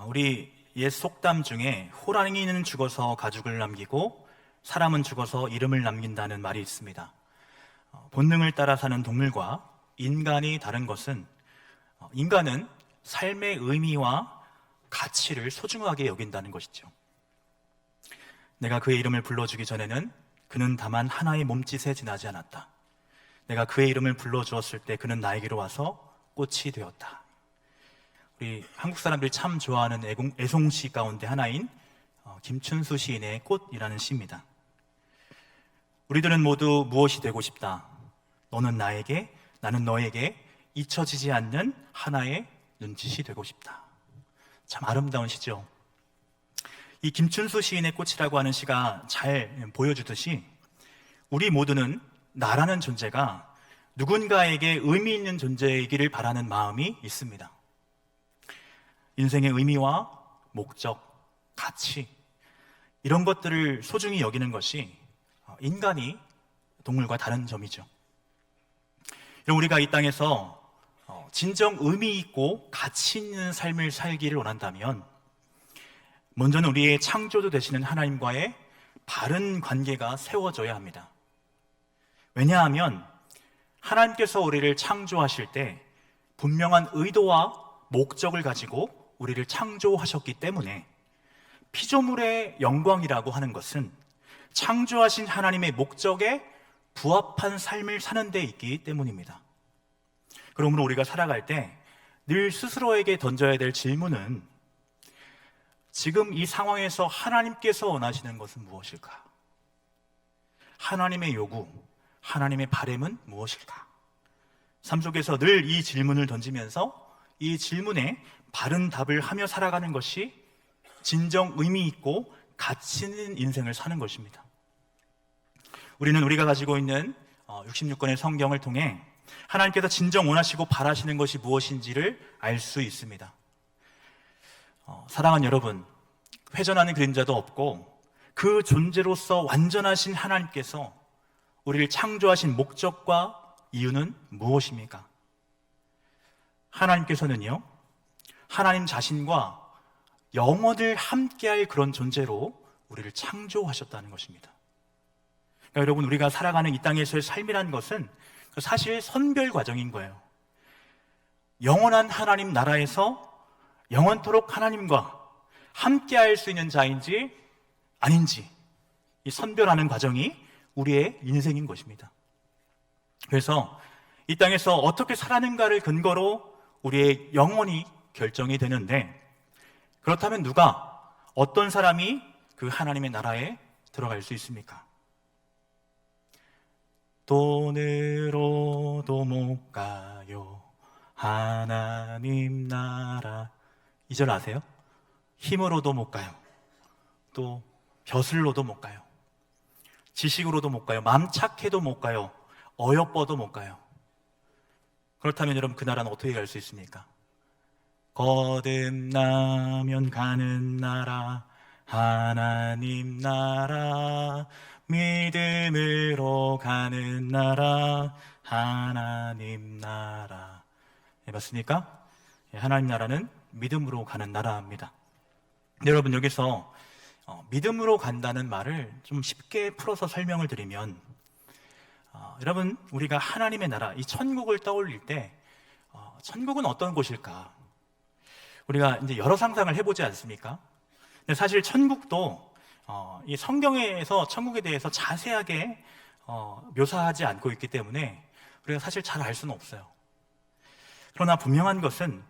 우리 옛 속담 중에 호랑이는 죽어서 가죽을 남기고 사람은 죽어서 이름을 남긴다는 말이 있습니다. 본능을 따라 사는 동물과 인간이 다른 것은 인간은 삶의 의미와 가치를 소중하게 여긴다는 것이죠. 내가 그의 이름을 불러주기 전에는 그는 다만 하나의 몸짓에 지나지 않았다. 내가 그의 이름을 불러주었을 때 그는 나에게로 와서 꽃이 되었다. 우리 한국 사람들이 참 좋아하는 애송시 가운데 하나인 김춘수 시인의 꽃이라는 시입니다. 우리들은 모두 무엇이 되고 싶다. 너는 나에게, 나는 너에게 잊혀지지 않는 하나의 눈짓이 되고 싶다. 참 아름다운 시죠. 이 김춘수 시인의 꽃이라고 하는 시가 잘 보여주듯이 우리 모두는 나라는 존재가 누군가에게 의미 있는 존재이기를 바라는 마음이 있습니다. 인생의 의미와 목적, 가치 이런 것들을 소중히 여기는 것이 인간이 동물과 다른 점이죠. 우리가 이 땅에서 진정 의미 있고 가치 있는 삶을 살기를 원한다면 먼저는 우리의 창조주 되시는 하나님과의 바른 관계가 세워져야 합니다. 왜냐하면 하나님께서 우리를 창조하실 때 분명한 의도와 목적을 가지고 우리를 창조하셨기 때문에 피조물의 영광이라고 하는 것은 창조하신 하나님의 목적에 부합한 삶을 사는 데 있기 때문입니다. 그러므로 우리가 살아갈 때 늘 스스로에게 던져야 될 질문은 지금 이 상황에서 하나님께서 원하시는 것은 무엇일까? 하나님의 요구, 하나님의 바램은 무엇일까? 삶 속에서 늘 이 질문을 던지면서 이 질문에 바른 답을 하며 살아가는 것이 진정 의미 있고 가치 있는 인생을 사는 것입니다. 우리는 우리가 가지고 있는 66권의 성경을 통해 하나님께서 진정 원하시고 바라시는 것이 무엇인지를 알 수 있습니다. 사랑하는 여러분, 회전하는 그림자도 없고 그 존재로서 완전하신 하나님께서 우리를 창조하신 목적과 이유는 무엇입니까? 하나님께서는요, 하나님 자신과 영원을 함께할 그런 존재로 우리를 창조하셨다는 것입니다. 그러니까 여러분, 우리가 살아가는 이 땅에서의 삶이라는 것은 사실 선별 과정인 거예요. 영원한 하나님 나라에서 영원토록 하나님과 함께할 수 있는 자인지 아닌지 이 선별하는 과정이 우리의 인생인 것입니다. 그래서 이 땅에서 어떻게 살아가는가를 근거로 우리의 영혼이 결정이 되는데, 그렇다면 누가, 어떤 사람이 그 하나님의 나라에 들어갈 수 있습니까? 돈으로도 못 가요 하나님 나라. 이 절 아세요? 힘으로도 못 가요. 또 벼슬로도 못 가요. 지식으로도 못 가요. 마음 착해도 못 가요. 어여뻐도 못 가요. 그렇다면 여러분, 그 나라는 어떻게 갈 수 있습니까? 거듭나면 가는 나라, 하나님 나라. 믿음으로 가는 나라, 하나님 나라. 맞습니까? 하나님 나라는 믿음으로 가는 나라입니다. 여러분, 여기서 믿음으로 간다는 말을 좀 쉽게 풀어서 설명을 드리면, 여러분, 우리가 하나님의 나라, 이 천국을 떠올릴 때 천국은 어떤 곳일까? 우리가 이제 여러 상상을 해보지 않습니까? 근데 사실 천국도 이 성경에서 천국에 대해서 자세하게 묘사하지 않고 있기 때문에 우리가 사실 잘 알 수는 없어요. 그러나 분명한 것은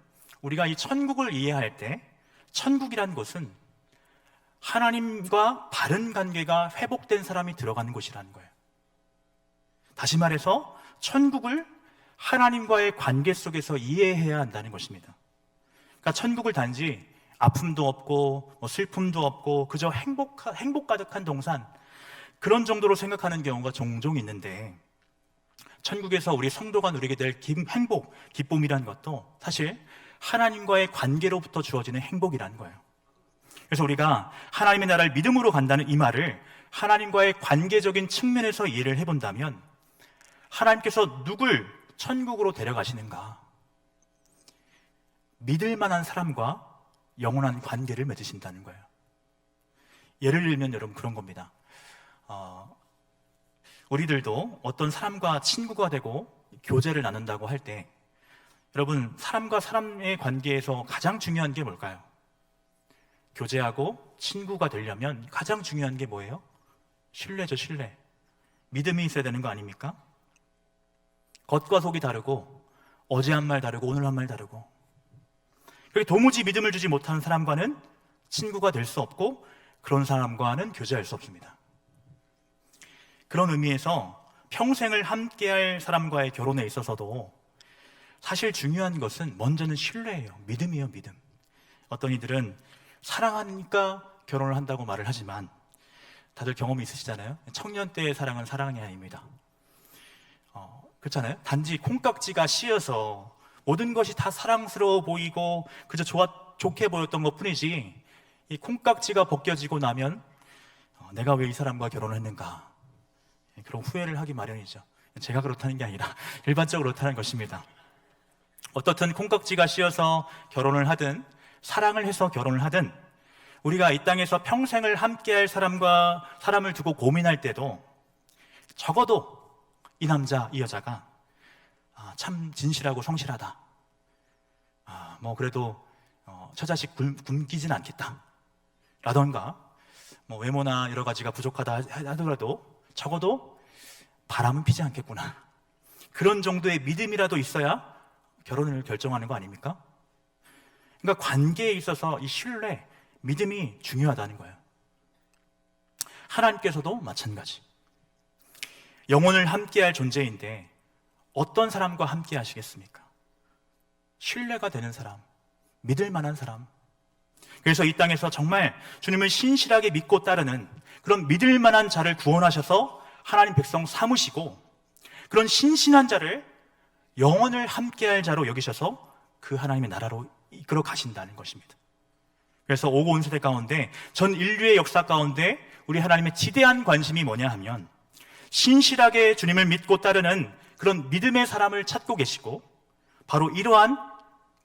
우리가 이 천국을 이해할 때 천국이란 곳은 하나님과 바른 관계가 회복된 사람이 들어가는 곳이라는 거예요. 다시 말해서 천국을 하나님과의 관계 속에서 이해해야 한다는 것입니다. 그러니까 천국을 단지 아픔도 없고 슬픔도 없고 그저 행복 가득한 동산, 그런 정도로 생각하는 경우가 종종 있는데, 천국에서 우리 성도가 누리게 될 행복, 기쁨이란 것도 사실 하나님과의 관계로부터 주어지는 행복이라는 거예요. 그래서 우리가 하나님의 나라를 믿음으로 간다는 이 말을 하나님과의 관계적인 측면에서 이해를 해본다면, 하나님께서 누굴 천국으로 데려가시는가? 믿을 만한 사람과 영원한 관계를 맺으신다는 거예요. 예를 들면 여러분 그런 겁니다. 우리들도 어떤 사람과 친구가 되고 교제를 나눈다고 할 때, 여러분 사람과 사람의 관계에서 가장 중요한 게 뭘까요? 교제하고 친구가 되려면 가장 중요한 게 뭐예요? 신뢰죠, 신뢰. 믿음이 있어야 되는 거 아닙니까? 겉과 속이 다르고, 어제 한 말 다르고, 오늘 한 말 다르고, 그리고 도무지 믿음을 주지 못하는 사람과는 친구가 될 수 없고, 그런 사람과는 교제할 수 없습니다. 그런 의미에서 평생을 함께할 사람과의 결혼에 있어서도 사실 중요한 것은 먼저는 신뢰예요. 믿음이에요, 믿음. 어떤 이들은 사랑하니까 결혼을 한다고 말을 하지만, 다들 경험이 있으시잖아요. 청년 때의 사랑은 사랑이 아닙니다. 그렇잖아요. 단지 콩깍지가 씌어서 모든 것이 다 사랑스러워 보이고 그저 좋게 보였던 것 뿐이지, 이 콩깍지가 벗겨지고 나면 내가 왜 이 사람과 결혼을 했는가, 그런 후회를 하기 마련이죠. 제가 그렇다는 게 아니라 일반적으로 그렇다는 것입니다. 어떻든 콩깍지가 씌어서 결혼을 하든 사랑을 해서 결혼을 하든, 우리가 이 땅에서 평생을 함께할 사람을 두고 고민할 때도 적어도 이 남자, 이 여자가 참 진실하고 성실하다, 그래도 처자식 굶기진 않겠다 라던가, 외모나 여러 가지가 부족하다 하더라도 적어도 바람은 피지 않겠구나, 그런 정도의 믿음이라도 있어야 결혼을 결정하는 거 아닙니까? 그러니까 관계에 있어서 이 신뢰, 믿음이 중요하다는 거예요. 하나님께서도 마찬가지. 영혼을 함께할 존재인데 어떤 사람과 함께 하시겠습니까? 신뢰가 되는 사람, 믿을 만한 사람. 그래서 이 땅에서 정말 주님을 신실하게 믿고 따르는 그런 믿을 만한 자를 구원하셔서 하나님 백성 삼으시고, 그런 신실한 자를 영혼을 함께할 자로 여기셔서 그 하나님의 나라로 이끌어 가신다는 것입니다. 그래서 오고 온 세대 가운데, 전 인류의 역사 가운데 우리 하나님의 지대한 관심이 뭐냐 하면, 신실하게 주님을 믿고 따르는 그런 믿음의 사람을 찾고 계시고, 바로 이러한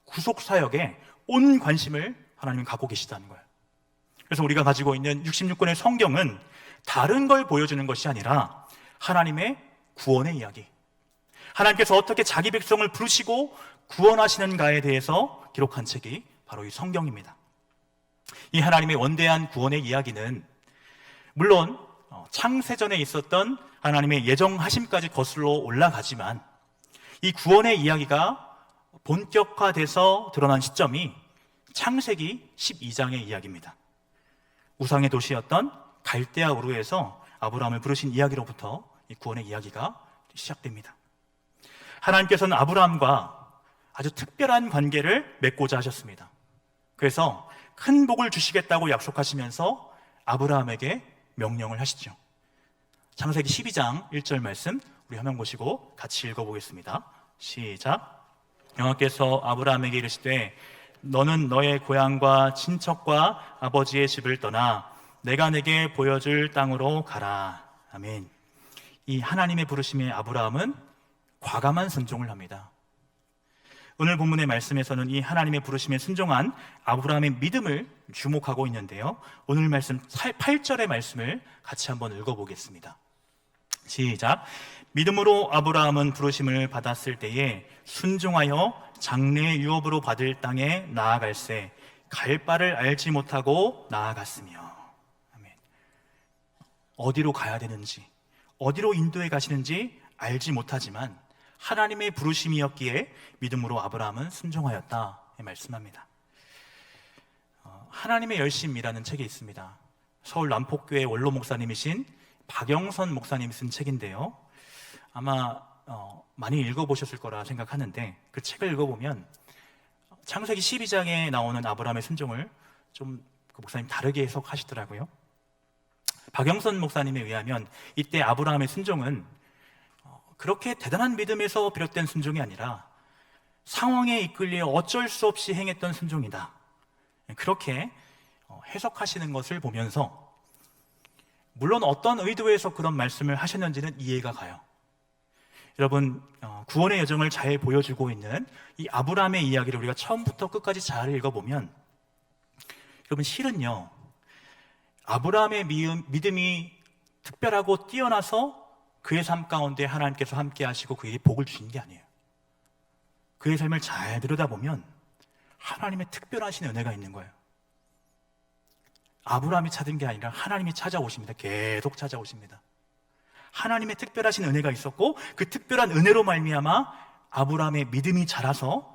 구속사역에 온 관심을 하나님은 갖고 계시다는 거예요. 그래서 우리가 가지고 있는 66권의 성경은 다른 걸 보여주는 것이 아니라 하나님의 구원의 이야기, 하나님께서 어떻게 자기 백성을 부르시고 구원하시는가에 대해서 기록한 책이 바로 이 성경입니다. 이 하나님의 원대한 구원의 이야기는 물론 창세전에 있었던 하나님의 예정하심까지 거슬러 올라가지만, 이 구원의 이야기가 본격화돼서 드러난 시점이 창세기 12장의 이야기입니다. 우상의 도시였던 갈대아 우르에서 아브라함을 부르신 이야기로부터 이 구원의 이야기가 시작됩니다. 하나님께서는 아브라함과 아주 특별한 관계를 맺고자 하셨습니다. 그래서 큰 복을 주시겠다고 약속하시면서 아브라함에게 명령을 하시죠. 창세기 12장 1절 말씀 우리 화면 보시고 같이 읽어보겠습니다. 시작. 여호와께서 아브라함에게 이르시되 너는 너의 고향과 친척과 아버지의 집을 떠나 내가 내게 보여줄 땅으로 가라. 아멘. 이 하나님의 부르심에 아브라함은 과감한 순종을 합니다. 오늘 본문의 말씀에서는 이 하나님의 부르심에 순종한 아브라함의 믿음을 주목하고 있는데요, 오늘 말씀 8절의 말씀을 같이 한번 읽어보겠습니다. 시작. 믿음으로 아브라함은 부르심을 받았을 때에 순종하여 장래의 유업으로 받을 땅에 나아갈새 갈 바를 알지 못하고 나아갔으며. 아멘. 어디로 가야 되는지, 어디로 인도해 가시는지 알지 못하지만 하나님의 부르심이었기에 믿음으로 아브라함은 순종하였다 말씀합니다. 하나님의 열심이라는 책이 있습니다. 서울 남폭교회 원로 목사님이신 박영선 목사님이 쓴 책인데요, 아마 많이 읽어보셨을 거라 생각하는데, 그 책을 읽어보면 창세기 12장에 나오는 아브라함의 순종을 좀 그 목사님 다르게 해석하시더라고요. 박영선 목사님에 의하면 이때 아브라함의 순종은 그렇게 대단한 믿음에서 비롯된 순종이 아니라 상황에 이끌려 어쩔 수 없이 행했던 순종이다, 그렇게 해석하시는 것을 보면서 물론 어떤 의도에서 그런 말씀을 하셨는지는 이해가 가요. 여러분, 구원의 여정을 잘 보여주고 있는 이 아브라함의 이야기를 우리가 처음부터 끝까지 잘 읽어보면 여러분, 실은요, 아브라함의 믿음이 특별하고 뛰어나서 그의 삶 가운데 하나님께서 함께 하시고 그에게 복을 주신 게 아니에요. 그의 삶을 잘 들여다보면 하나님의 특별하신 은혜가 있는 거예요. 아브라함이 찾은 게 아니라 하나님이 찾아오십니다. 계속 찾아오십니다. 하나님의 특별하신 은혜가 있었고, 그 특별한 은혜로 말미암아 아브라함의 믿음이 자라서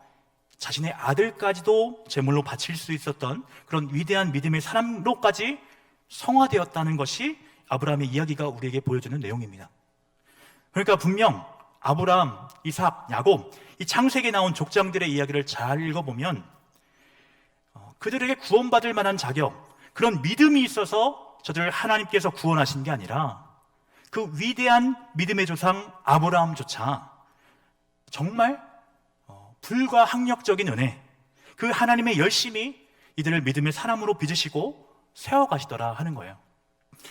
자신의 아들까지도 제물로 바칠 수 있었던 그런 위대한 믿음의 사람로까지 성화되었다는 것이 아브라함의 이야기가 우리에게 보여주는 내용입니다. 그러니까 분명 아브라함, 이삭, 야곱, 이 창세기에 나온 족장들의 이야기를 잘 읽어보면 그들에게 구원받을 만한 자격, 그런 믿음이 있어서 저들을 하나님께서 구원하신 게 아니라 그 위대한 믿음의 조상 아브라함조차 정말 불가항력적인 은혜, 그 하나님의 열심히 이들을 믿음의 사람으로 빚으시고 세워가시더라 하는 거예요.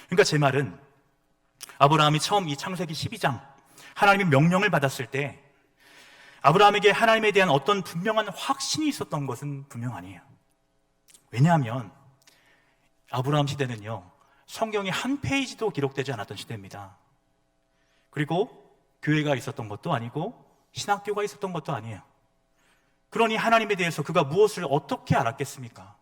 그러니까 제 말은 아브라함이 처음 이 창세기 12장 하나님의 명령을 받았을 때 아브라함에게 하나님에 대한 어떤 분명한 확신이 있었던 것은 분명 아니에요. 왜냐하면 아브라함 시대는요, 성경이 한 페이지도 기록되지 않았던 시대입니다. 그리고 교회가 있었던 것도 아니고 신학교가 있었던 것도 아니에요. 그러니 하나님에 대해서 그가 무엇을 어떻게 알았겠습니까?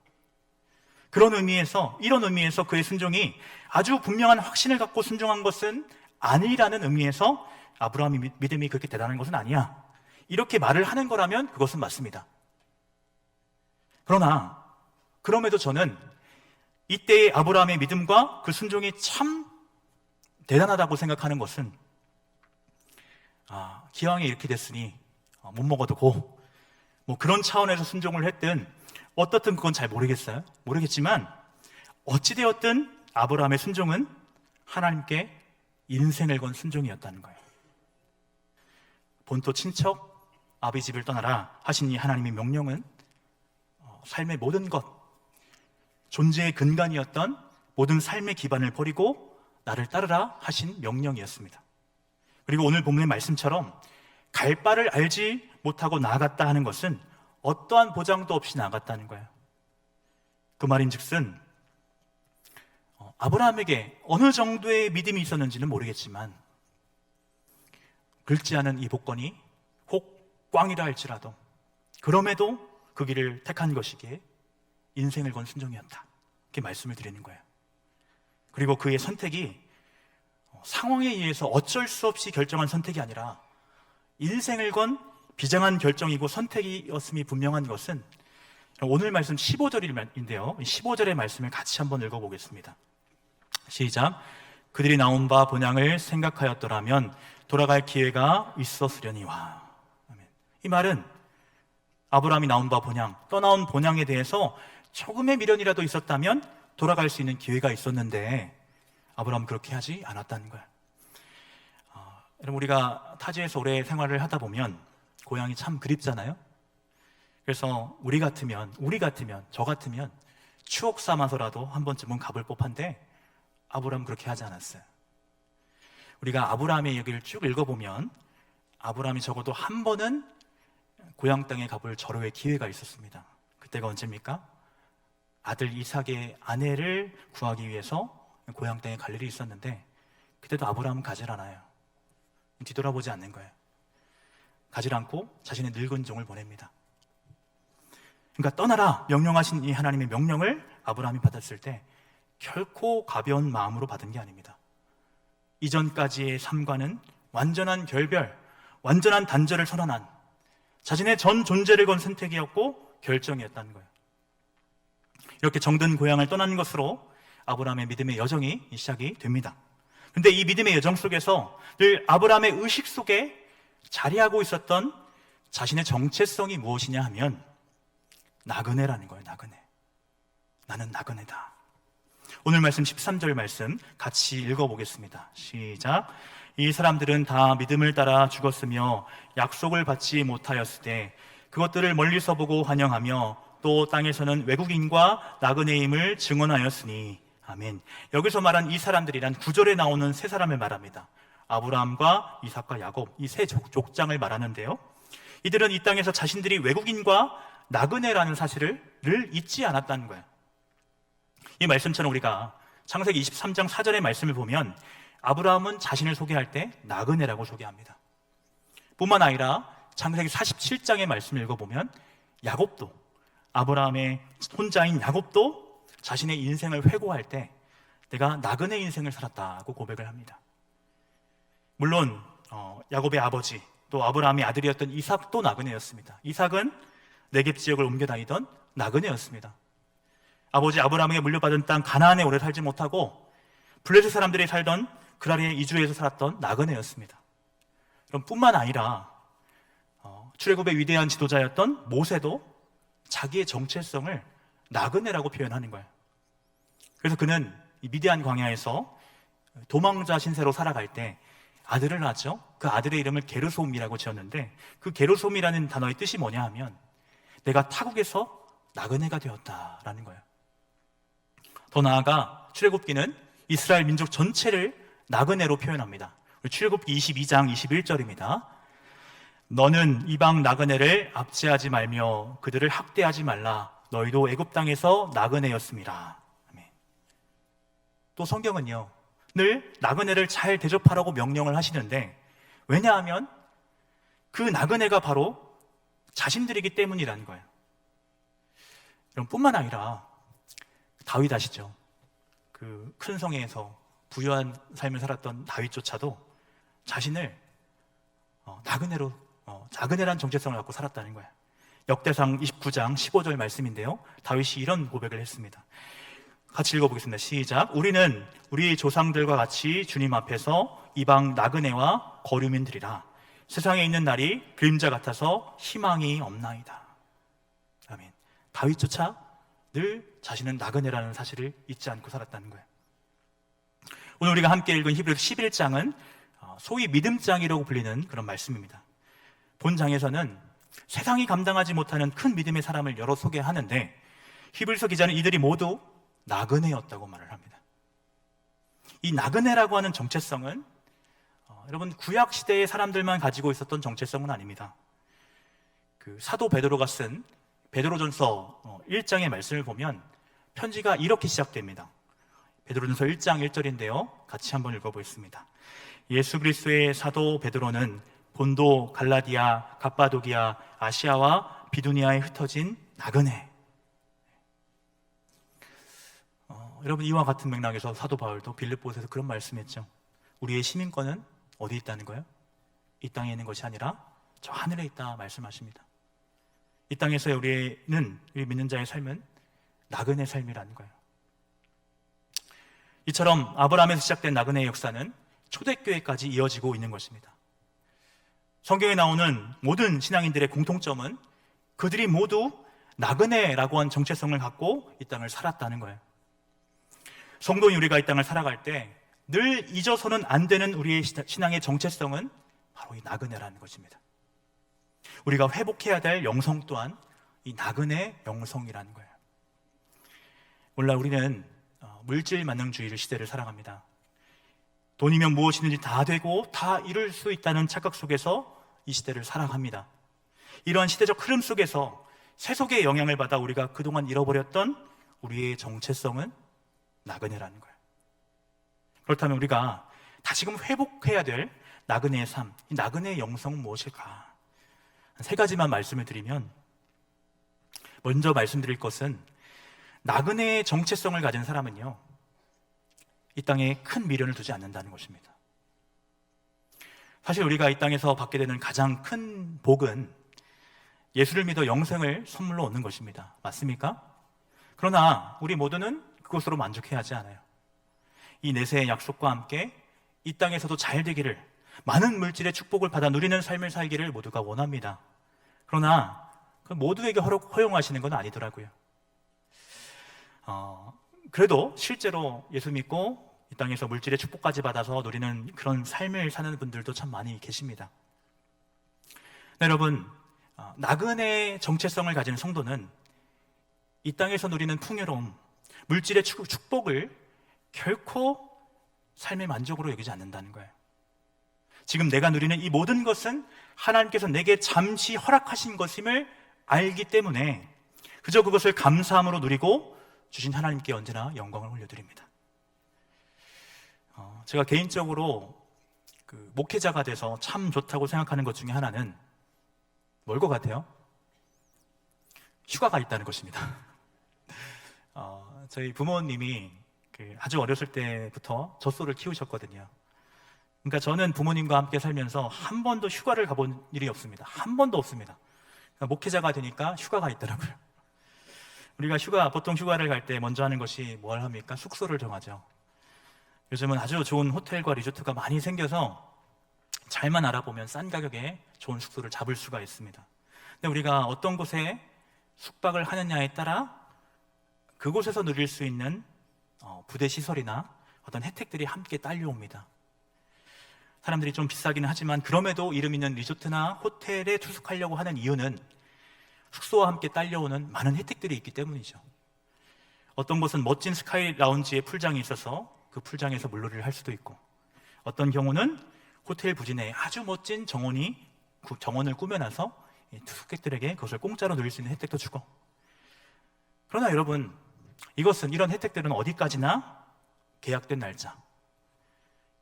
이런 의미에서 그의 순종이 아주 분명한 확신을 갖고 순종한 것은 아니라는 의미에서 아브라함의 믿음이 그렇게 대단한 것은 아니야, 이렇게 말을 하는 거라면 그것은 맞습니다. 그러나 그럼에도 저는 이때의 아브라함의 믿음과 그 순종이 참 대단하다고 생각하는 것은 기왕에 이렇게 됐으니 못 먹어도 고, 뭐 그런 차원에서 순종을 했든 어떻든 그건 잘 모르겠지만 어찌되었든 아브라함의 순종은 하나님께 인생을 건 순종이었다는 거예요. 본토 친척 아비 집을 떠나라 하신 이 하나님의 명령은 삶의 모든 것, 존재의 근간이었던 모든 삶의 기반을 버리고 나를 따르라 하신 명령이었습니다. 그리고 오늘 본문의 말씀처럼 갈 바를 알지 못하고 나아갔다 하는 것은 어떠한 보장도 없이 나아갔다는 거예요. 그 말인즉슨 아브라함에게 어느 정도의 믿음이 있었는지는 모르겠지만 긁지 않은 이 복권이 혹 꽝이라 할지라도 그럼에도 그 길을 택한 것이기에 인생을 건 순종이었다, 이렇게 말씀을 드리는 거예요. 그리고 그의 선택이 상황에 의해서 어쩔 수 없이 결정한 선택이 아니라 인생을 건 비장한 결정이고 선택이었음이 분명한 것은 오늘 말씀 15절인데요 15절의 말씀을 같이 한번 읽어보겠습니다. 시작. 그들이 나온 바 본향을 생각하였더라면 돌아갈 기회가 있었으려니와. 이 말은 아브라함이 나온 바 본향, 떠나온 본향에 대해서 조금의 미련이라도 있었다면 돌아갈 수 있는 기회가 있었는데 아브라함은 그렇게 하지 않았다는 거예요. 여러분, 우리가 타지에서 오래 생활을 하다 보면 고향이 참 그립잖아요. 그래서 우리 같으면 저 같으면 추억 삼아서라도 한 번쯤은 가볼 법한데 아브라함은 그렇게 하지 않았어요. 우리가 아브라함의 얘기를 쭉 읽어보면 아브라함이 적어도 한 번은 고향 땅에 가볼 절호의 기회가 있었습니다. 그때가 언제입니까? 아들 이삭의 아내를 구하기 위해서 고향 땅에 갈 일이 있었는데 그때도 아브라함은 가질 않아요. 뒤돌아보지 않는 거예요. 가질 않고 자신의 늙은 종을 보냅니다. 그러니까 떠나라 명령하신 이 하나님의 명령을 아브라함이 받았을 때 결코 가벼운 마음으로 받은 게 아닙니다. 이전까지의 삶과는 완전한 결별, 완전한 단절을 선언한 자신의 전 존재를 건 선택이었고 결정이었다는 거예요. 이렇게 정든 고향을 떠나는 것으로 아브라함의 믿음의 여정이 시작이 됩니다. 그런데 이 믿음의 여정 속에서 늘 아브라함의 의식 속에 자리하고 있었던 자신의 정체성이 무엇이냐 하면 나그네라는 거예요. 나그네. 나는 나그네다. 오늘 말씀 13절 말씀 같이 읽어보겠습니다. 시작. 이 사람들은 다 믿음을 따라 죽었으며 약속을 받지 못하였을 때 그것들을 멀리서 보고 환영하며 또 땅에서는 외국인과 나그네임을 증언하였으니. 아멘. 여기서 말한 이 사람들이란 9절에 나오는 세 사람을 말합니다. 아브라함과 이삭과 야곱, 이 세 족장을 말하는데요, 이들은 이 땅에서 자신들이 외국인과 나그네라는 사실을 늘 잊지 않았다는 거예요. 이 말씀처럼 우리가 창세기 23장 4절의 말씀을 보면 아브라함은 자신을 소개할 때 나그네라고 소개합니다. 뿐만 아니라 창세기 47장의 말씀을 읽어보면 야곱도, 아브라함의 혼자인 야곱도 자신의 인생을 회고할 때 내가 나그네 인생을 살았다고 고백을 합니다. 물론 야곱의 아버지 또 아브라함의 아들이었던 이삭도 나그네였습니다. 이삭은 네겝 지역을 옮겨 다니던 나그네였습니다. 아버지 아브라함에게 물려받은 땅 가나안에 오래 살지 못하고 블레셋 사람들이 살던 그라리에 이주해서 살았던 나그네였습니다. 그럼 뿐만 아니라 출애굽의 위대한 지도자였던 모세도 자기의 정체성을 나그네라고 표현하는 거예요. 그래서 그는 이 미디안 광야에서 도망자 신세로 살아갈 때 아들을 낳았죠. 그 아들의 이름을 게르솜이라고 지었는데 그 게르솜이라는 단어의 뜻이 뭐냐 하면 내가 타국에서 나그네가 되었다라는 거예요. 더 나아가 출애굽기는 이스라엘 민족 전체를 나그네로 표현합니다. 출애굽기 22장 21절입니다. 너는 이방 나그네를 압제하지 말며 그들을 학대하지 말라. 너희도 애굽 땅에서 나그네였습니다. 아멘. 또 성경은요, 늘 나그네를 잘 대접하라고 명령을 하시는데 왜냐하면 그 나그네가 바로 자신들이기 때문이라는 거예요. 여러분, 뿐만 아니라 다윗 아시죠? 그 큰 성에서 부유한 삶을 살았던 다윗조차도 자신을 나그네란 정체성을 갖고 살았다는 거예요. 역대상 29장 15절 말씀인데요, 다윗이 이런 고백을 했습니다. 같이 읽어보겠습니다. 시작. 우리는 우리 조상들과 같이 주님 앞에서 이방 나그네와 거류민들이라. 세상에 있는 날이 그림자 같아서 희망이 없나이다. 아멘. 다윗조차 늘 자신은 나그네라는 사실을 잊지 않고 살았다는 거예요. 오늘 우리가 함께 읽은 히브리서 11장은 소위 믿음장이라고 불리는 그런 말씀입니다. 본 장에서는 세상이 감당하지 못하는 큰 믿음의 사람을 여러 소개하는데 히브리서 기자는 이들이 모두 나그네였다고 말을 합니다. 이 나그네라고 하는 정체성은 여러분 구약 시대의 사람들만 가지고 있었던 정체성은 아닙니다. 그 사도 베드로가 쓴 베드로전서 1장의 말씀을 보면 편지가 이렇게 시작됩니다. 베드로전서 1장 1절인데요, 같이 한번 읽어보겠습니다. 예수 그리스도의 사도 베드로는 본도, 갈라디아, 갑바도기아, 아시아와 비두니아에 흩어진 나그네. 여러분, 이와 같은 맥락에서 사도 바울도 빌립보서에서 그런 말씀했죠. 우리의 시민권은 어디 있다는 거예요? 이 땅에 있는 것이 아니라 저 하늘에 있다 말씀하십니다. 이 땅에서의 우리 믿는 자의 삶은 나그네 삶이라는 거예요. 이처럼 아브라함에서 시작된 나그네의 역사는 초대교회까지 이어지고 있는 것입니다. 성경에 나오는 모든 신앙인들의 공통점은 그들이 모두 나그네라고 한 정체성을 갖고 이 땅을 살았다는 거예요. 성도인 우리가 이 땅을 살아갈 때 늘 잊어서는 안 되는 우리의 신앙의 정체성은 바로 이 나그네라는 것입니다. 우리가 회복해야 될 영성 또한 이 나그네 영성이라는 거예요. 몰라 우리는 물질 만능주의를 시대를 살아갑니다. 돈이면 무엇이든지 다 되고 다 이룰 수 있다는 착각 속에서 이 시대를 살아갑니다. 이러한 시대적 흐름 속에서 세속의 영향을 받아 우리가 그동안 잃어버렸던 우리의 정체성은 나그네라는 거예요. 그렇다면 우리가 다시금 회복해야 될 나그네의 삶, 이 나그네의 영성은 무엇일까? 세 가지만 말씀을 드리면, 먼저 말씀드릴 것은 나그네의 정체성을 가진 사람은요, 이 땅에 큰 미련을 두지 않는다는 것입니다. 사실 우리가 이 땅에서 받게 되는 가장 큰 복은 예수를 믿어 영생을 선물로 얻는 것입니다. 맞습니까? 그러나 우리 모두는 그것으로 만족해야 하지 않아요. 이 내세의 약속과 함께 이 땅에서도 잘 되기를, 많은 물질의 축복을 받아 누리는 삶을 살기를 모두가 원합니다. 그러나 그 모두에게 허용하시는 건 아니더라고요. 그래도 실제로 예수 믿고 이 땅에서 물질의 축복까지 받아서 누리는 그런 삶을 사는 분들도 참 많이 계십니다. 네, 여러분, 나그네의 정체성을 가진 성도는 이 땅에서 누리는 풍요로움, 물질의 축복을 결코 삶의 만족으로 여기지 않는다는 거예요. 지금 내가 누리는 이 모든 것은 하나님께서 내게 잠시 허락하신 것임을 알기 때문에 그저 그것을 감사함으로 누리고 주신 하나님께 언제나 영광을 올려드립니다. 제가 개인적으로 목회자가 돼서 참 좋다고 생각하는 것 중에 하나는 뭘 것 같아요? 휴가가 있다는 것입니다. 저희 부모님이 아주 어렸을 때부터 젖소를 키우셨거든요. 그러니까 저는 부모님과 함께 살면서 한 번도 휴가를 가본 일이 없습니다. 한 번도 없습니다. 그러니까 목회자가 되니까 휴가가 있더라고요. 우리가 보통 휴가를 갈 때 먼저 하는 것이 뭘 합니까? 숙소를 정하죠. 요즘은 아주 좋은 호텔과 리조트가 많이 생겨서 잘만 알아보면 싼 가격에 좋은 숙소를 잡을 수가 있습니다. 근데 우리가 어떤 곳에 숙박을 하느냐에 따라 그곳에서 누릴 수 있는 부대 시설이나 어떤 혜택들이 함께 딸려옵니다. 사람들이 좀 비싸기는 하지만 그럼에도 이름 있는 리조트나 호텔에 투숙하려고 하는 이유는 숙소와 함께 딸려오는 많은 혜택들이 있기 때문이죠. 어떤 곳은 멋진 스카이 라운지에 풀장이 있어서 그 풀장에서 물놀이를 할 수도 있고, 어떤 경우는 호텔 부지 내에 아주 멋진 정원을 꾸며놔서 투숙객들에게 그것을 공짜로 누릴 수 있는 혜택도 주고. 그러나 여러분, 이런 혜택들은 어디까지나 계약된 날짜,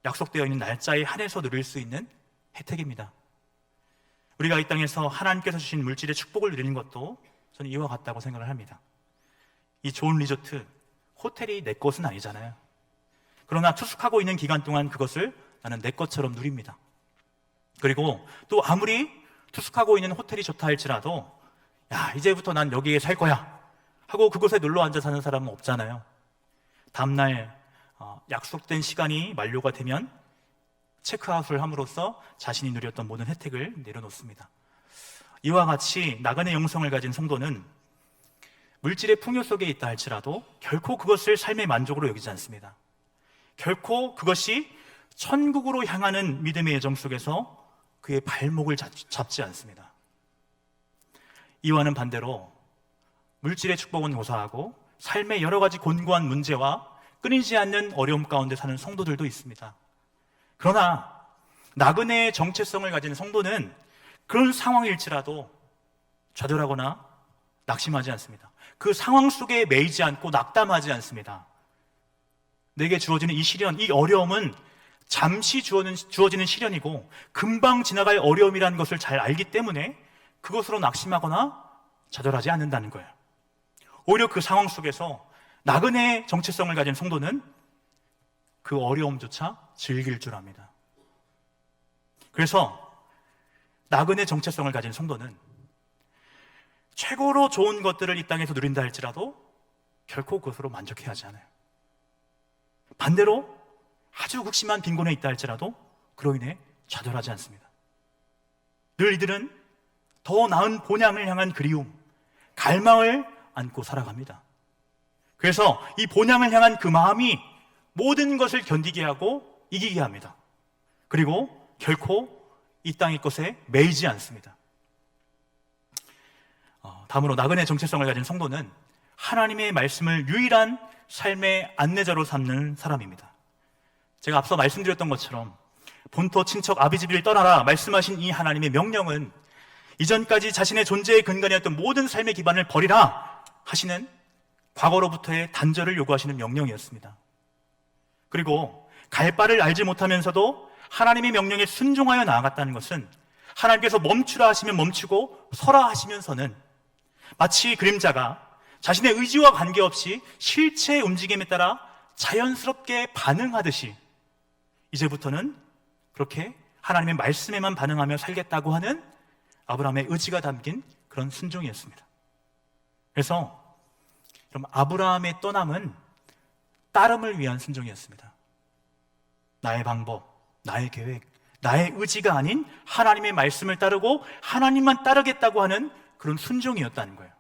약속되어 있는 날짜에 한해서 누릴 수 있는 혜택입니다. 우리가 이 땅에서 하나님께서 주신 물질의 축복을 누리는 것도 저는 이와 같다고 생각을 합니다. 이 좋은 리조트, 호텔이 내 것은 아니잖아요. 그러나 투숙하고 있는 기간 동안 그것을 나는 내 것처럼 누립니다. 그리고 또 아무리 투숙하고 있는 호텔이 좋다 할지라도 이제부터 난 여기에 살 거야 하고 그곳에 눌러 앉아 사는 사람은 없잖아요. 다음날 약속된 시간이 만료가 되면 체크아웃을 함으로써 자신이 누렸던 모든 혜택을 내려놓습니다. 이와 같이 나그네 영성을 가진 성도는 물질의 풍요 속에 있다 할지라도 결코 그것을 삶의 만족으로 여기지 않습니다. 결코 그것이 천국으로 향하는 믿음의 여정 속에서 그의 발목을 잡지 않습니다. 이와는 반대로 물질의 축복은 고사하고 삶의 여러 가지 곤고한 문제와 끊이지 않는 어려움 가운데 사는 성도들도 있습니다. 그러나 나그네의 정체성을 가진 성도는 그런 상황일지라도 좌절하거나 낙심하지 않습니다. 그 상황 속에 매이지 않고 낙담하지 않습니다. 내게 주어지는 이 시련, 이 어려움은 잠시 주어지는 시련이고 금방 지나갈 어려움이라는 것을 잘 알기 때문에 그것으로 낙심하거나 좌절하지 않는다는 거예요. 오히려 그 상황 속에서 나그네의 정체성을 가진 성도는 그 어려움조차 즐길 줄 압니다. 그래서 나그네 정체성을 가진 성도는 최고로 좋은 것들을 이 땅에서 누린다 할지라도 결코 그것으로 만족해야 하지 않아요. 반대로 아주 극심한 빈곤에 있다 할지라도 그로 인해 좌절하지 않습니다. 늘 이들은 더 나은 본향을 향한 그리움, 갈망을 안고 살아갑니다. 그래서 이 본향을 향한 그 마음이 모든 것을 견디게 하고 이기게 합니다. 그리고 결코 이 땅의 것에 매이지 않습니다. 다음으로 나그네 정체성을 가진 성도는 하나님의 말씀을 유일한 삶의 안내자로 삼는 사람입니다. 제가 앞서 말씀드렸던 것처럼 본토 친척 아비집을 떠나라 말씀하신 이 하나님의 명령은 이전까지 자신의 존재의 근간이었던 모든 삶의 기반을 버리라 하시는 과거로부터의 단절을 요구하시는 명령이었습니다. 그리고 갈 바를 알지 못하면서도 하나님의 명령에 순종하여 나아갔다는 것은 하나님께서 멈추라 하시면 멈추고 서라 하시면 서는, 마치 그림자가 자신의 의지와 관계없이 실체의 움직임에 따라 자연스럽게 반응하듯이 이제부터는 그렇게 하나님의 말씀에만 반응하며 살겠다고 하는 아브라함의 의지가 담긴 그런 순종이었습니다. 그래서 그럼 아브라함의 떠남은 따름을 위한 순종이었습니다. 나의 방법, 나의 계획, 나의 의지가 아닌 하나님의 말씀을 따르고 하나님만 따르겠다고 하는 그런 순종이었다는 거예요.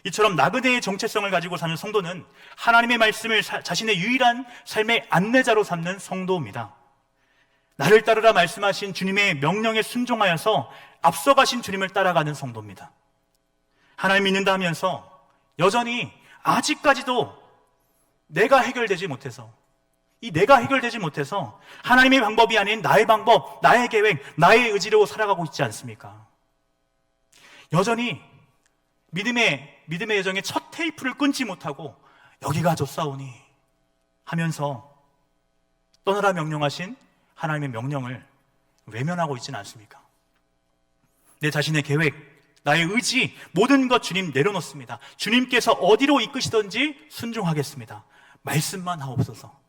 이처럼 나그네의 정체성을 가지고 사는 성도는 하나님의 말씀을 자신의 유일한 삶의 안내자로 삼는 성도입니다. 나를 따르라 말씀하신 주님의 명령에 순종하여서 앞서가신 주님을 따라가는 성도입니다. 하나님 믿는다 하면서 여전히 아직까지도 내가 해결되지 못해서 하나님의 방법이 아닌 나의 방법, 나의 계획, 나의 의지로 살아가고 있지 않습니까? 여전히 믿음의 여정의 첫 테이프를 끊지 못하고 여기가 좁사오니 하면서 떠나라 명령하신 하나님의 명령을 외면하고 있지는 않습니까? 내 자신의 계획, 나의 의지, 모든 것 주님 내려놓습니다. 주님께서 어디로 이끄시든지 순종하겠습니다. 말씀만 하옵소서.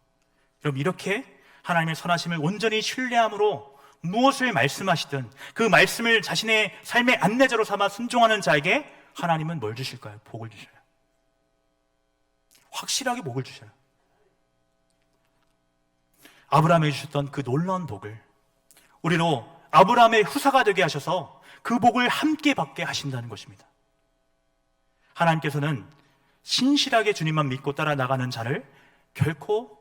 여러분, 이렇게 하나님의 선하심을 온전히 신뢰함으로 무엇을 말씀하시든 그 말씀을 자신의 삶의 안내자로 삼아 순종하는 자에게 하나님은 뭘 주실까요? 복을 주셔요. 확실하게 복을 주셔요. 아브라함에게 주셨던 그 놀라운 복을 우리로 아브라함의 후사가 되게 하셔서 그 복을 함께 받게 하신다는 것입니다. 하나님께서는 신실하게 주님만 믿고 따라 나가는 자를 결코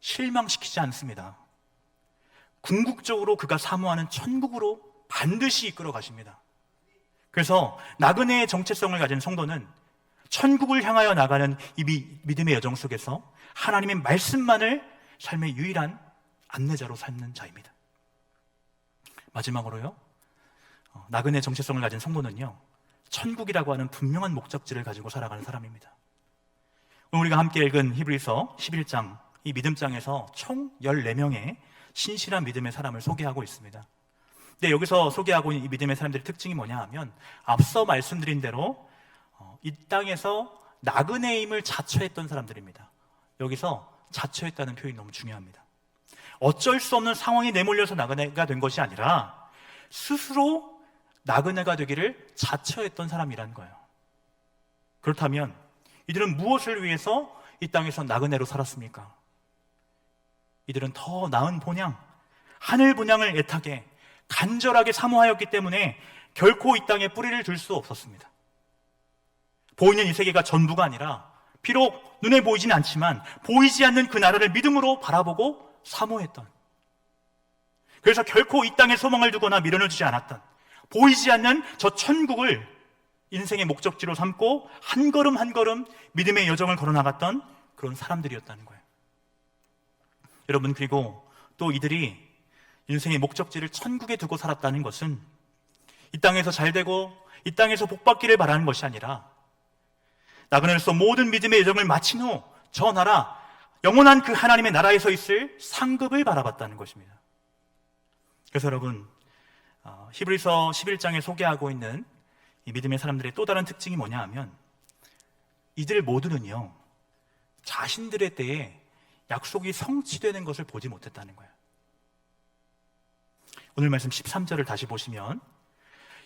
실망시키지 않습니다. 궁극적으로 그가 사모하는 천국으로 반드시 이끌어 가십니다. 그래서 나그네의 정체성을 가진 성도는 천국을 향하여 나가는 이 믿음의 여정 속에서 하나님의 말씀만을 삶의 유일한 안내자로 삼는 자입니다. 마지막으로요, 나그네 정체성을 가진 성도는요, 천국이라고 하는 분명한 목적지를 가지고 살아가는 사람입니다. 오늘 우리가 함께 읽은 히브리서 11장, 이 믿음장에서 총 14명의 신실한 믿음의 사람을 소개하고 있습니다. 근데 여기서 소개하고 있는 이 믿음의 사람들의 특징이 뭐냐 하면, 앞서 말씀드린 대로 이 땅에서 나그네임을 자처했던 사람들입니다. 여기서 자처했다는 표현이 너무 중요합니다. 어쩔 수 없는 상황에 내몰려서 나그네가 된 것이 아니라 스스로 나그네가 되기를 자처했던 사람이라는 거예요. 그렇다면 이들은 무엇을 위해서 이 땅에서 나그네로 살았습니까? 이들은 더 나은 본향, 하늘 본향을 애타게 간절하게 사모하였기 때문에 결코 이 땅에 뿌리를 둘 수 없었습니다. 보이는 이 세계가 전부가 아니라 비록 눈에 보이지는 않지만 보이지 않는 그 나라를 믿음으로 바라보고 사모했던, 그래서 결코 이 땅에 소망을 두거나 미련을 주지 않았던, 보이지 않는 저 천국을 인생의 목적지로 삼고 한 걸음 한 걸음 믿음의 여정을 걸어나갔던 그런 사람들이었다는 거예요. 여러분, 그리고 또 이들이 인생의 목적지를 천국에 두고 살았다는 것은 이 땅에서 잘되고 이 땅에서 복받기를 바라는 것이 아니라 나그네로서 모든 믿음의 여정을 마친 후 저 나라, 영원한 그 하나님의 나라에서 있을 상급을 바라봤다는 것입니다. 그래서 여러분, 히브리서 11장에 소개하고 있는 이 믿음의 사람들의 또 다른 특징이 뭐냐 하면, 이들 모두는요, 자신들의 때에 약속이 성취되는 것을 보지 못했다는 거예요. 오늘 말씀 13절을 다시 보시면,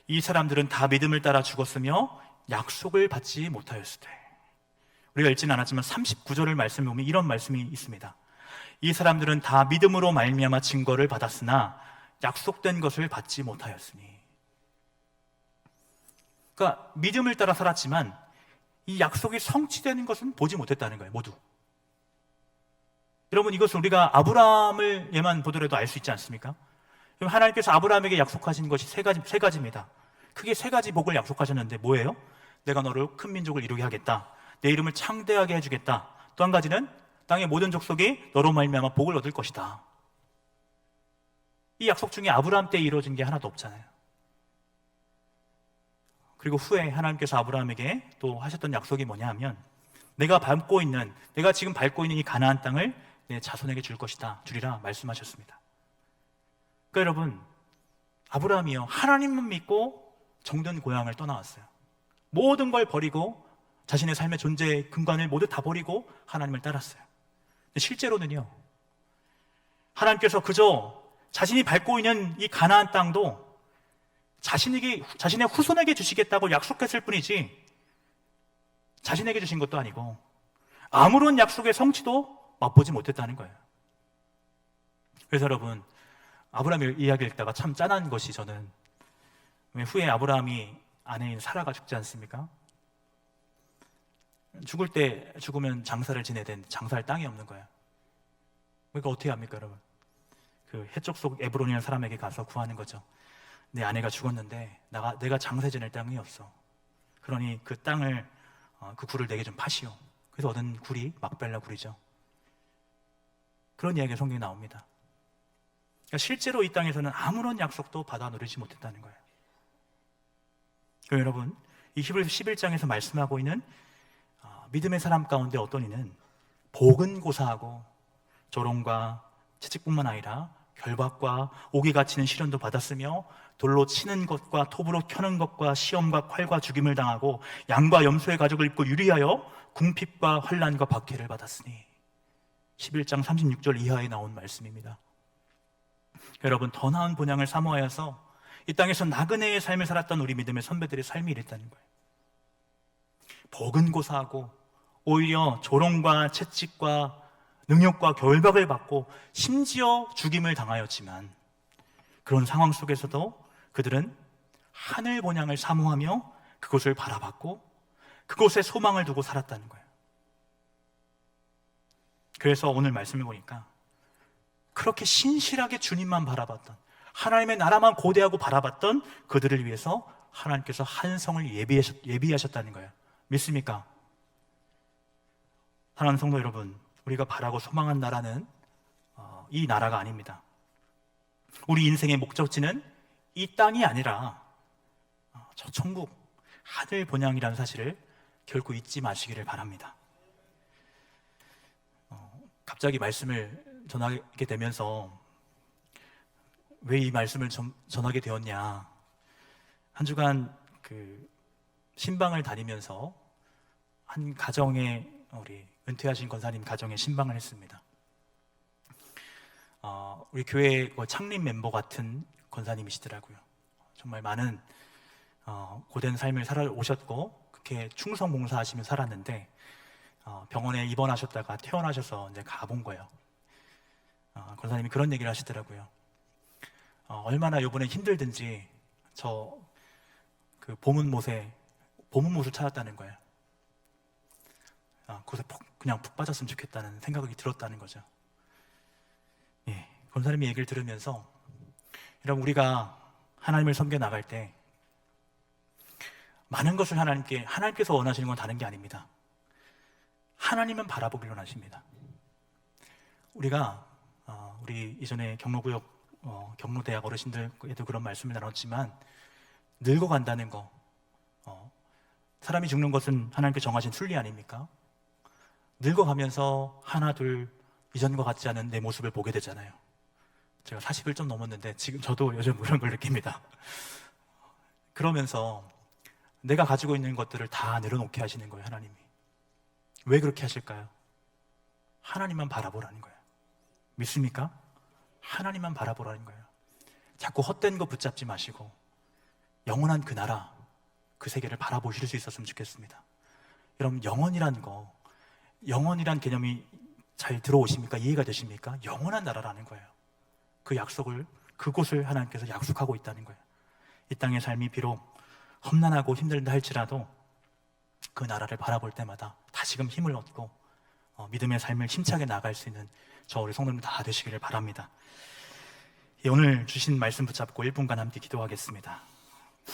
이 사람들은 다 믿음을 따라 죽었으며 약속을 받지 못하였으되, 우리가 읽지는 않았지만 39절을 말씀을 보면 이런 말씀이 있습니다. 이 사람들은 다 믿음으로 말미암아 증거를 받았으나 약속된 것을 받지 못하였으니. 그러니까 믿음을 따라 살았지만 이 약속이 성취되는 것은 보지 못했다는 거예요, 모두. 여러분, 이것을 우리가 아브라함을 예만 보더라도 알 수 있지 않습니까? 하나님께서 아브라함에게 약속하신 것이 세 가지입니다. 크게 세 가지 복을 약속하셨는데 뭐예요? 내가 너를 큰 민족을 이루게 하겠다, 내 이름을 창대하게 해주겠다, 또 한 가지는 땅의 모든 족속이 너로 말미암아 복을 얻을 것이다. 이 약속 중에 아브라함 때 이루어진 게 하나도 없잖아요. 그리고 후에 하나님께서 아브라함에게 또 하셨던 약속이 뭐냐 하면, 내가 지금 밟고 있는 이 가나안 땅을 내 자손에게 주리라 말씀하셨습니다. 그러니까 여러분, 아브라함이요, 하나님만 믿고 정든 고향을 떠나왔어요. 모든 걸 버리고 자신의 삶의 존재의 근간을 모두 다 버리고 하나님을 따랐어요. 근데 실제로는요, 하나님께서 그저 자신이 밟고 있는 이 가나안 땅도 자신의 후손에게 주시겠다고 약속했을 뿐이지 자신에게 주신 것도 아니고 아무런 약속의 성취도 맛보지 못했다는 거예요. 그래서 여러분, 아브라함의 이야기를 읽다가 참 짠한 것이, 저는 후에 아브라함이 아내인 사라가 죽지 않습니까? 죽으면 장사를 지내야 되는데 장사할 땅이 없는 거예요. 그러니까 어떻게 합니까, 여러분? 그 해쪽 속 에브론이라는 사람에게 가서 구하는 거죠. 내 아내가 죽었는데 내가 장사 지낼 땅이 없어. 그러니 그 땅을, 그 굴을 내게 좀 파시오. 그래서 얻은 굴이 막벨라 굴이죠. 그런 이야기가 성경에 나옵니다. 그러니까 실제로 이 땅에서는 아무런 약속도 받아 누리지 못했다는 거예요. 그럼 여러분, 이 히브리서 11장에서 말씀하고 있는 믿음의 사람 가운데 어떤 이는 복은 고사하고 조롱과 채찍뿐만 아니라 결박과 옥에 갇히는 시련도 받았으며 돌로 치는 것과 톱으로 켜는 것과 시험과 칼과 죽임을 당하고 양과 염소의 가죽을 입고 유리하여 궁핍과 환난과 박해를 받았으니 11장 36절 이하에 나온 말씀입니다. 여러분, 더 나은 본향을 사모하여서 이 땅에서 나그네의 삶을 살았던 우리 믿음의 선배들의 삶이 이랬다는 거예요. 복은 고사하고 오히려 조롱과 채찍과 능욕과 결박을 받고 심지어 죽임을 당하였지만 그런 상황 속에서도 그들은 하늘 본향을 사모하며 그곳을 바라봤고 그곳에 소망을 두고 살았다는 거예요. 그래서 오늘 말씀을 보니까 그렇게 신실하게 주님만 바라봤던, 하나님의 나라만 고대하고 바라봤던 그들을 위해서 하나님께서 한 성을 예비하셨다는 거예요. 믿습니까? 사랑하는 성도 여러분, 우리가 바라고 소망한 나라는 이 나라가 아닙니다. 우리 인생의 목적지는 이 땅이 아니라 저 천국, 하늘 본향이라는 사실을 결코 잊지 마시기를 바랍니다. 갑자기 말씀을 전하게 되면서 왜 이 말씀을 전하게 되었냐, 한 주간 신방을 다니면서 한 가정에, 우리 은퇴하신 권사님 가정에 신방을 했습니다. 우리 교회 창립 멤버 같은 권사님이시더라고요. 정말 많은 고된 삶을 살아오셨고 그렇게 충성 봉사하시며 살았는데 병원에 입원하셨다가 퇴원하셔서 이제 가본 거예요. 권사님이 그런 얘기를 하시더라고요. 얼마나 이번에 힘들든지 저 보문못을 찾았다는 거예요. 그곳에 그냥 푹 빠졌으면 좋겠다는 생각이 들었다는 거죠. 예, 권사님의 얘기를 들으면서 여러분, 우리가 하나님을 섬겨 나갈 때 많은 것을 하나님께서 원하시는 건 다른 게 아닙니다. 하나님은 바라보길 원하십니다. 우리 이전에 경로구역 경로대학 어르신들에도 그런 말씀을 나눴지만 늙어간다는 거, 사람이 죽는 것은 하나님께 정하신 순리 아닙니까? 늙어가면서 하나 둘 이전과 같지 않은 내 모습을 보게 되잖아요. 제가 40을 좀 넘었는데 지금 저도 요즘 그런 걸 느낍니다. 그러면서 내가 가지고 있는 것들을 다 내려놓게 하시는 거예요, 하나님이. 왜 그렇게 하실까요? 하나님만 바라보라는 거예요. 믿습니까? 하나님만 바라보라는 거예요. 자꾸 헛된 거 붙잡지 마시고 영원한 그 나라, 그 세계를 바라보실 수 있었으면 좋겠습니다. 여러분, 영원이란 개념이 잘 들어오십니까? 이해가 되십니까? 영원한 나라라는 거예요. 그 약속을, 그곳을 하나님께서 약속하고 있다는 거예요. 이 땅의 삶이 비록 험난하고 힘들다 할지라도 그 나라를 바라볼 때마다 다시금 힘을 얻고 믿음의 삶을 힘차게 나아갈 수 있는 저 우리 성도님 다 되시기를 바랍니다. 오늘 주신 말씀 붙잡고 1분간 함께 기도하겠습니다.